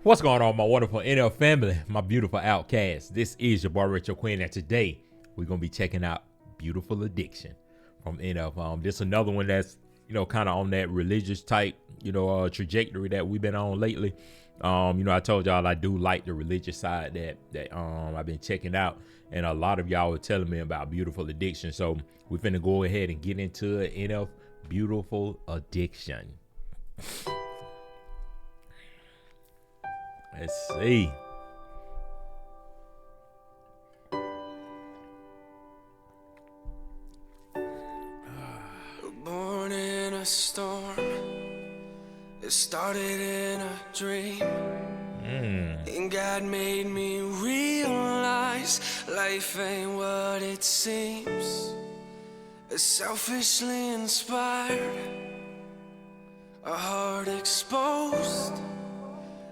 What's going on, my wonderful NL family, my beautiful outcasts? This is your boy Rachel Quin, and today we're gonna be checking out "Beautiful Addiction" from NF. This is another one that's kind of on that religious type trajectory that we've been on lately. I told y'all I do like the religious side that I've been checking out, and a lot of y'all were telling me about "Beautiful Addiction." So we're finna go ahead and get into it. NF "Beautiful Addiction." Let's see. Born in a storm, it started in a dream. And God made me realize life ain't what it seems. It's selfishly inspired, a heart exposed.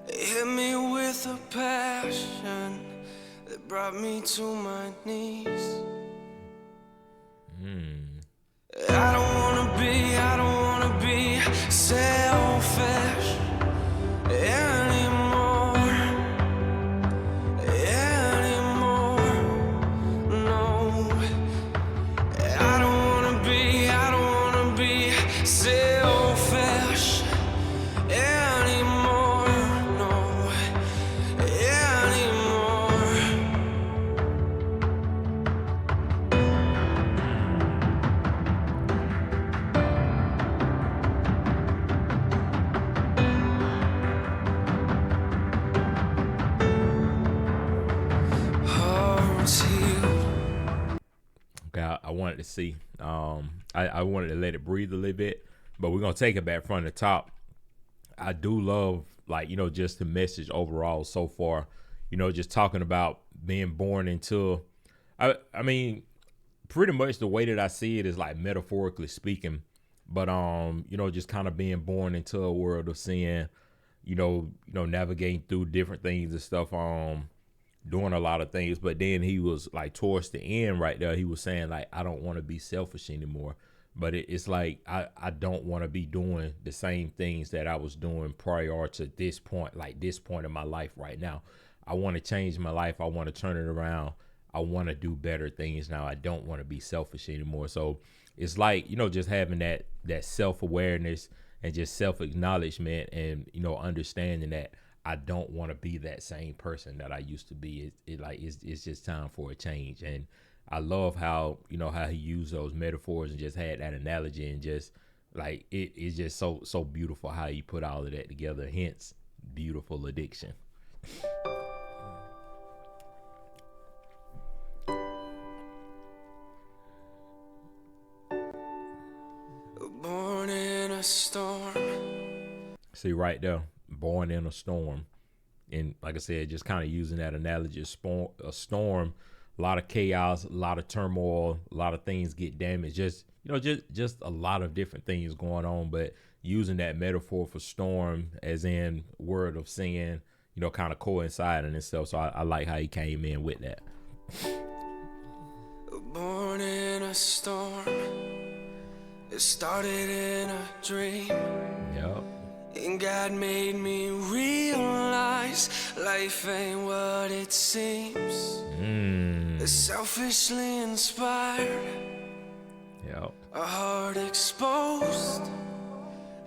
It hit me with a passion that brought me to my knees. I don't wanna be selfish anymore, no. I don't wanna be selfish anymore, no, anymore. Hearts healed. Okay, I wanted to see. I wanted to let it breathe a little bit, but we're gonna take it back from the top. I do love, just the message overall so far. Just talking about being born into. I mean, pretty much the way that I see it is like metaphorically speaking, but just kind of being born into a world of sin. Navigating through different things and stuff. Doing a lot of things, but then he was like towards the end right there, he was saying like, I don't want to be selfish anymore. But it's like I don't want to be doing the same things that I was doing prior to this point, like this point in my life right now. I want to change my life. I want to turn it around. I want to do better things now. I don't want to be selfish anymore. So it's like, just having that self-awareness and just self-acknowledgement and, understanding that I don't want to be that same person that I used to be. It's just time for a change. And I love how how he used those metaphors and just had that analogy, and just like it's just so beautiful how he put all of that together. Hence, beautiful addiction. Born in a storm. See right there, born in a storm. And like I said, just kind of using that analogy, a storm, a lot of chaos, a lot of turmoil, a lot of things get damaged. Just a lot of different things going on. But using that metaphor for storm, as in word of sin, kind of coinciding and stuff. So I like how he came in with that. Born in a storm, it started in a dream. Yep. And God made me realize life ain't what it seems. It's selfishly inspired, Yep. a heart exposed.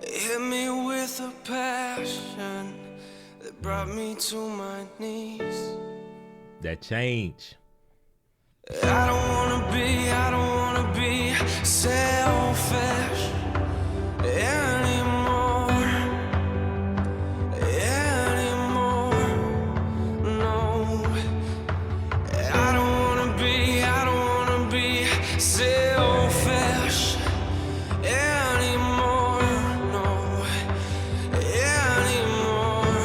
It hit me with a passion that brought me to my knees. That change. I don't wanna be selfish anymore, no. I don't wanna be selfish anymore, no, anymore.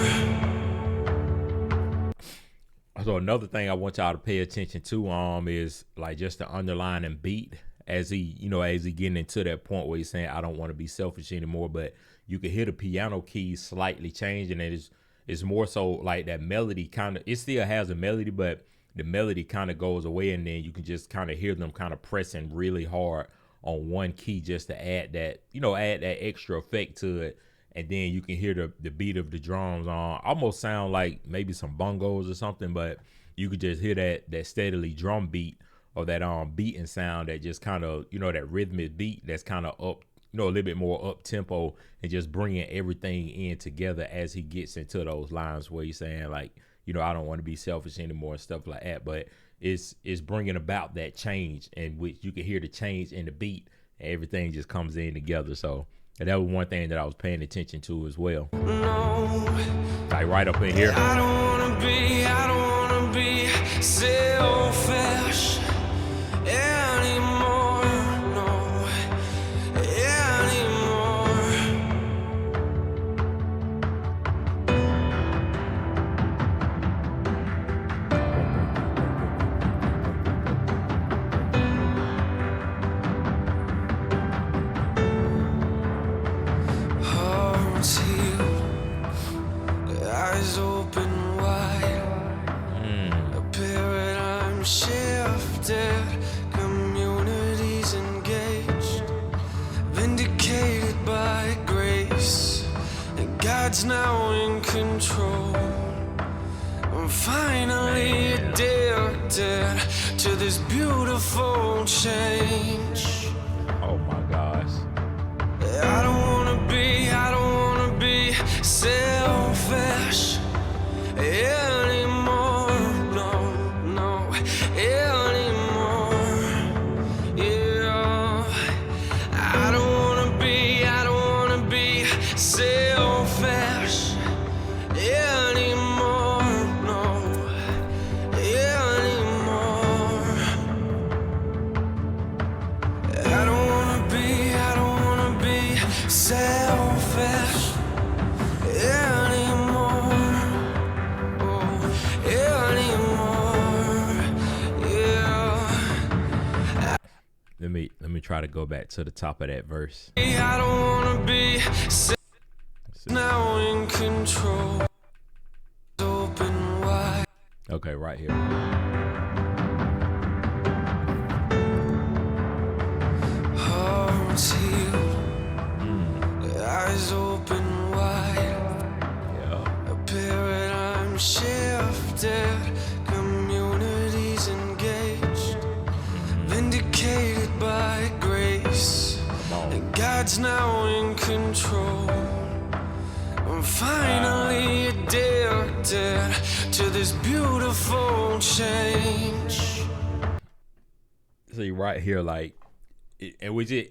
So another thing I want y'all to pay attention to is like just the underlying beat as he getting into that point where he's saying I don't want to be selfish anymore, but you can hear the piano keys slightly changing, and it's more so like that melody it still has a melody, but the melody kind of goes away, and then you can just kind of hear them kind of pressing really hard on one key just to add that extra effect to it. and then you can hear the beat of the drums on, almost sound like maybe some bongos or something, but you could just hear that steadily drum beat, or that beating sound, that just kind of, that rhythmic beat that's kind of up, a little bit more up tempo, and just bringing everything in together as he gets into those lines where he's saying like, I don't want to be selfish anymore and stuff like that. But it's bringing about that change, and which you can hear the change in the beat, and everything just comes in together. So that was one thing that I was paying attention to as well. No, Like right up in here. I don't wanna be selfish anymore. No, anymore. Hearts healed, eyes open wide. A paradigm shifted, communities engaged, vindicated by grace, and God's now in control. I'm finally addicted to this beautiful change. Oh my gosh. I don't wanna be selfish anymore. No, anymore. Yeah. I don't wanna be selfish anymore. No, anymore. I don't wanna be selfish anymore. Oh, anymore. Yeah. Let me try to go back to the top of that verse. I don't wanna be now in control. Open wide. Okay, right here. Hearts healed, eyes open wide. Yeah. A paradigm shifted, communities engaged, vindicated by grace, and God's now in control. I'm finally addicted to this beautiful change. See right here, like, and we just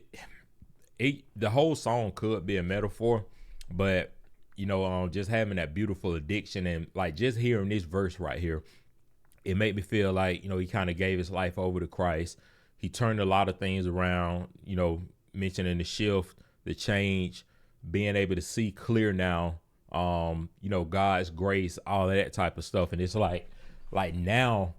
the whole song could be a metaphor, but just having that beautiful addiction, and like just hearing this verse right here, it made me feel like he kind of gave his life over to Christ. He turned a lot of things around, mentioning the shift, the change, being able to see clear now, God's grace, all of that type of stuff. And it's like now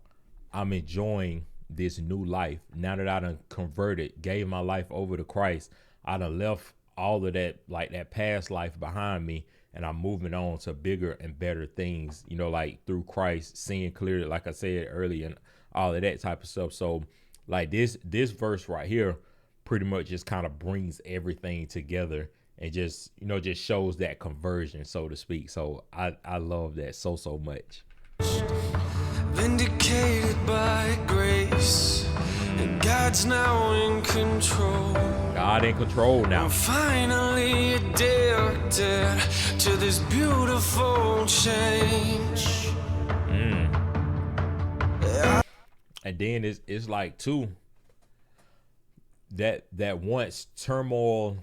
I'm enjoying this new life. Now that I done converted, gave my life over to Christ, I done left all of that, like that past life behind me, and I'm moving on to bigger and better things, like through Christ, seeing clearly, like I said earlier, and all of that type of stuff. So like this verse right here pretty much just kind of brings everything together, and just just shows that conversion, so to speak. So I love that so much. Vindicated by grace, and God's now in control. God in control now. I'm finally addicted to this beautiful change. And then it's like too, that once turmoil,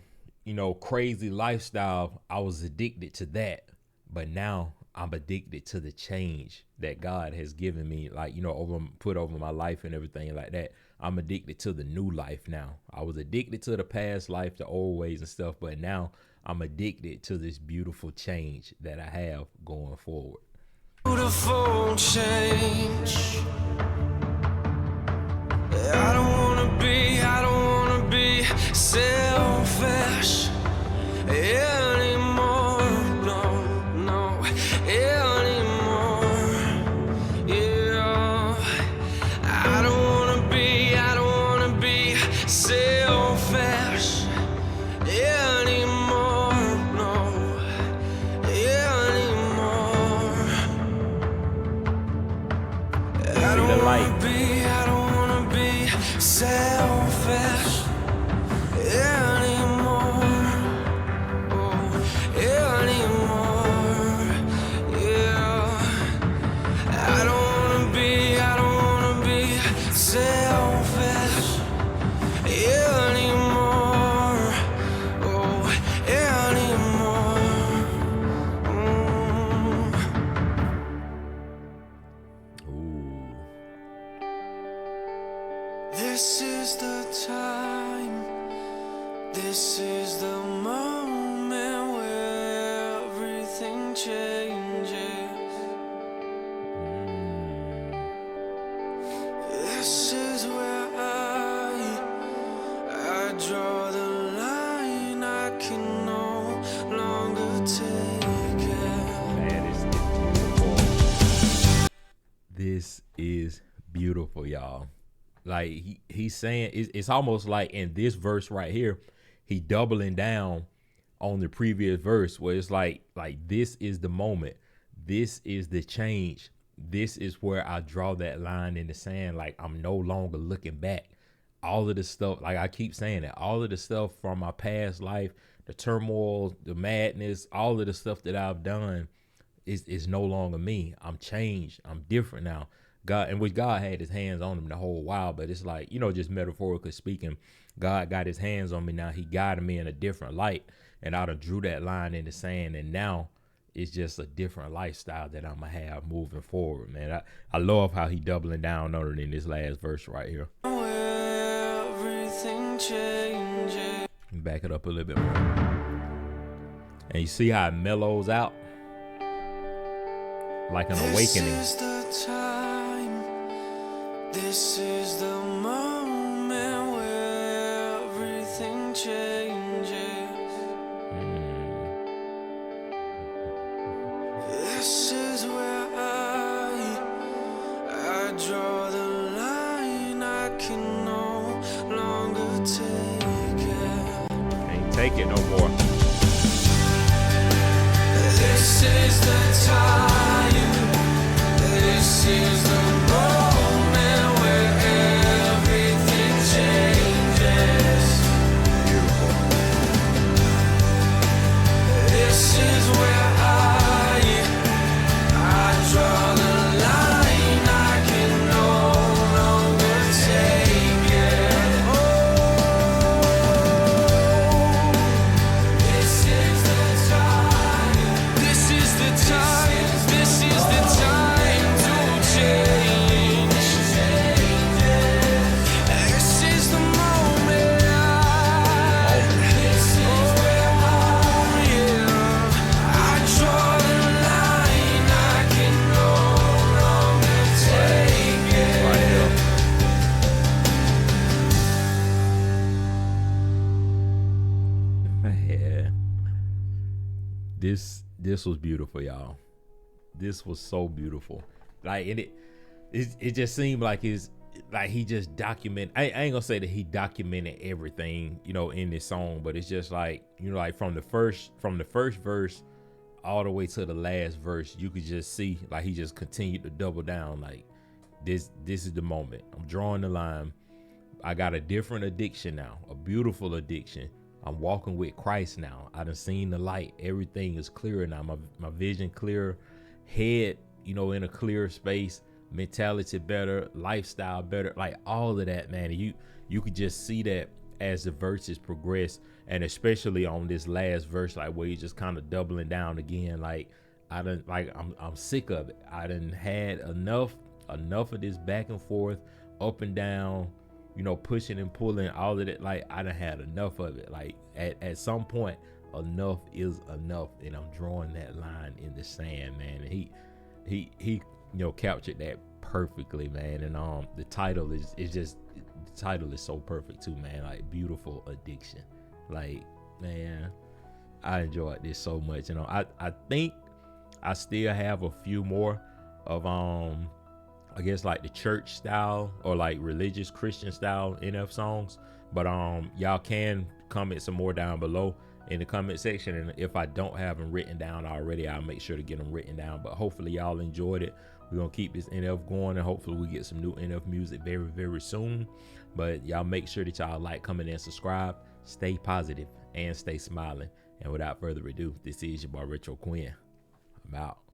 crazy lifestyle, I was addicted to that, but now I'm addicted to the change that God has given me, like, put over my life and everything like that. I'm addicted to the new life now. I was addicted to the past life, the old ways and stuff, but now I'm addicted to this beautiful change that I have going forward. Beautiful change. I don't wanna be selfish anymore. No, anymore. Yeah. I don't wanna be selfish anymore. No, like I don't wanna be selfish anymore. Oh, anymore. Yeah. I don't wanna be selfish anymore. Oh, anymore. ooh. This is the time. This is the moment where everything changes. This is where I draw the line. I can no longer take it. Man, it's beautiful. This is beautiful, y'all. Like he's saying, it's almost like in this verse right here, he doubling down on the previous verse where it's like this is the moment, this is the change, this is where I draw that line in the sand. Like I'm no longer looking back. All of the stuff, like I keep saying it, all of the stuff from my past life, the turmoil, the madness, all of the stuff that I've done is no longer me. I'm changed. I'm different now. God, and which God had his hands on him the whole while, but it's like, just metaphorically speaking, God got his hands on me now. He guided me in a different light, and I done drew that line in the sand, and now it's just a different lifestyle that I'm gonna have moving forward, man. I love how he doubling down on it in this last verse right here. Everything changes. Back it up a little bit more, and you see how it mellows out like an awakening. This is the time. This is the moment where everything changes. This is where I draw the line. I can no longer take it. Can't take it no more. This is the time. This is the moment where everything changes. Beautiful. This is where I draw the line. I can no longer take it. Oh, this is the time. This is the time. This is the time to change. This is the moment. This is where I draw the line. I can no longer take it. Right here. Man. This was beautiful, y'all. This was so beautiful. Like, and it just seemed like he just documented. I ain't gonna say that he documented everything, in this song, but it's just like, like from the first verse all the way to the last verse, you could just see like he just continued to double down. Like this is the moment. I'm drawing the line. I got a different addiction now, a beautiful addiction. I'm walking with Christ now. I done seen the light. Everything is clearer now. My vision clearer, head, in a clearer space, mentality better, lifestyle better, like all of that, man. And you could just see that as the verses progress, and especially on this last verse, like where you just kind of doubling down again. Like I'm sick of it. I done had enough of this back and forth, up and down, pushing and pulling, all of that. Like I done had enough of it. Like at some point, enough is enough, and I'm drawing that line in the sand, man. And he captured that perfectly, man. And the title is so perfect too, man. Like Beautiful Addiction. Like, man, I enjoyed this so much. I think I still have a few more of I guess like the church style or like religious Christian style NF songs, but y'all can comment some more down below in the comment section. And if I don't have them written down already, I'll make sure to get them written down. But hopefully y'all enjoyed it. We're going to keep this NF going, and hopefully we get some new NF music very, very soon. But y'all make sure that y'all like, comment, and subscribe. Stay positive and stay smiling. And without further ado, this is your boy Retro Quin. I'm out.